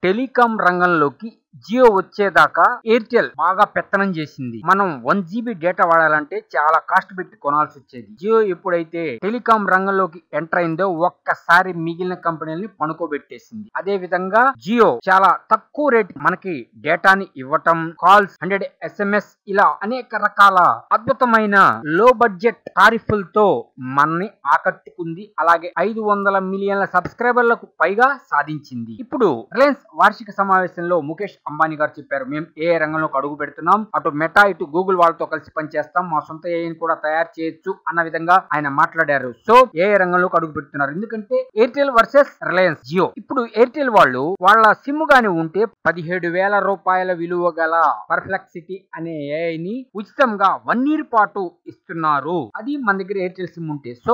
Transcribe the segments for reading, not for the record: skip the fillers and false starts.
Telecom రంగంలోకి జియో వచ్చేదాకా Airtel బాగా పెత్తనం చేసింది. మనం 1 GB డేటా వాడాలంటే చాలా కాస్ట్ పెట్టి కొనాల్సి వచ్చేది. జియో ఎప్పుడైతే టెలికాం రంగంలోకి ఎంటర్ అయిందో ఒక్కసారి మిగిలిన కంపెనీలని పనుకోబెట్టేసింది. అదే విధంగా జియో చాలా తక్కువ రేట్ మనకి డేటాని ఇవ్వటం, కాల్స్, 100 SMS ఇలా అనేక రకాల అద్భుతమైన లో బడ్జెట్ టారిఫ్లతో మనని ఆకట్టుకుంది. అలాగే 500 మిలియన్ల సబ్స్క్రైబర్లకు పైగా సాధించింది. ఇప్పుడు రిలయన్స్ వార్షిక సమావేశంలో ముఖేష్ అంబానీ గారు చెప్పారు, మేము ఏ రంగంలోకి అడుగు పెడుతున్నాం, అటు మెటా ఇటు గూగుల్ వాళ్ళతో కలిసి పనిచేస్తాం, మా సొంత ఏఐని కూడా తయారు చేయొచ్చు అన్న విధంగా ఆయన మాట్లాడారు. సో ఏ రంగంలోకి అడుగు పెడుతున్నారు, ఎందుకంటే ఎయిర్టెల్ వర్సెస్ రిలయన్స్ జియో. ఇప్పుడు ఎయిర్టెల్ వాళ్ళు వాళ్ళ సిమ్ గాని ఉంటే 17,000 రూపాయల విలువ గల పర్ఫ్లెక్సిటీ అనే ఏఐని ఉచితంగా 1 year పాటు ఇస్తున్నారు. అది మన దగ్గర ఎయిర్టెల్ సిమ్ ఉంటే. సో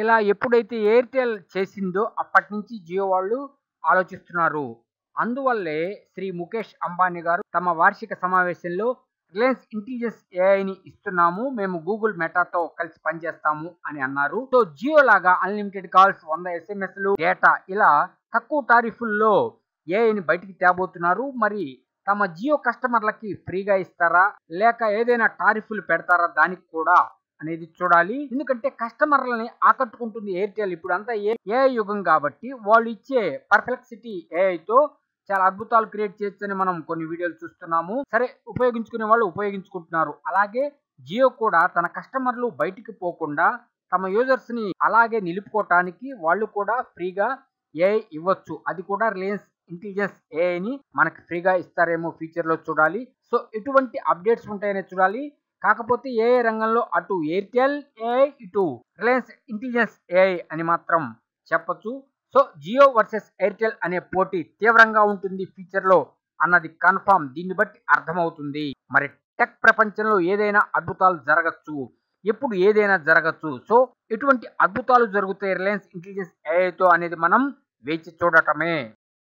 ఇలా ఎప్పుడైతే ఎయిర్టెల్ చేసిందో అప్పటి నుంచి జియో వాళ్ళు ఆలోచిస్తున్నారు. అందువల్లే శ్రీ ముఖేష్ అంబానీ గారు తమ వార్షిక సమావేశంలో రిలయన్స్ ఇంటెలిజెన్స్ ఏఐని ఇస్తున్నాము, మేము గూగుల్ మెటాతో కలిసి పనిచేస్తాము అని అన్నారు. సో జియో లాగా అన్లిమిటెడ్ కాల్స్, 100 SMS డేటా ఇలా తక్కువ టారిఫ్ల్లో ఏఐని బయటికి తేబోతున్నారు. మరి తమ జియో కస్టమర్లకి ఫ్రీగా ఇస్తారా లేక ఏదైనా టారిఫ్లు పెడతారా, దానికి కూడా అనేది చూడాలి. ఎందుకంటే కస్టమర్లని ఆకట్టుకుంటుంది ఎయిర్టెల్. ఇప్పుడు అంతా ఏఐ యుగం కాబట్టి వాళ్ళు ఇచ్చే పర్ఫెక్సిటీ ఏఐతో చాలా అద్భుతాలు క్రియేట్ చేయొచ్చని మనం కొన్ని వీడియోలు చూస్తున్నాము. సరే, ఉపయోగించుకునే వాళ్ళు ఉపయోగించుకుంటున్నారు. అలాగే జియో కూడా తన కస్టమర్లు బయటికి పోకుండా తమ యూజర్స్ ని అలాగే నిలుపుకోవటానికి వాళ్ళు కూడా ఫ్రీగా ఏఐ ఇవ్వచ్చు. అది కూడా రిలయన్స్ ఇంటెలిజెన్స్ ఏఐని మనకి ఫ్రీగా ఇస్తారేమో ఫ్యూచర్ లో చూడాలి. సో ఎటువంటి అప్డేట్స్ ఉంటాయనే చూడాలి. కాకపోతే ఏఐ రంగంలో అటు ఎయిర్టెల్ ఏఐ ఇటు రిలయన్స్ ఇంటెలిజెన్స్ ఏఐ అని మాత్రం చెప్పొచ్చు. సో జియో వర్సెస్ ఎయిర్టెల్ అనే పోటీ తీవ్రంగా ఉంటుంది ఫ్యూచర్ లో అన్నది కన్ఫామ్. దీన్ని బట్టి అర్థమవుతుంది. మరి టెక్ ప్రపంచంలో ఏదైనా అద్భుతాలు జరగచ్చు, ఎప్పుడు ఏదైనా జరగచ్చు. సో ఎటువంటి అద్భుతాలు జరుగుతాయి రిలయన్స్ ఇంటెలిజెన్స్ ఏఐతో అనేది మనం వేచి చూడటమే.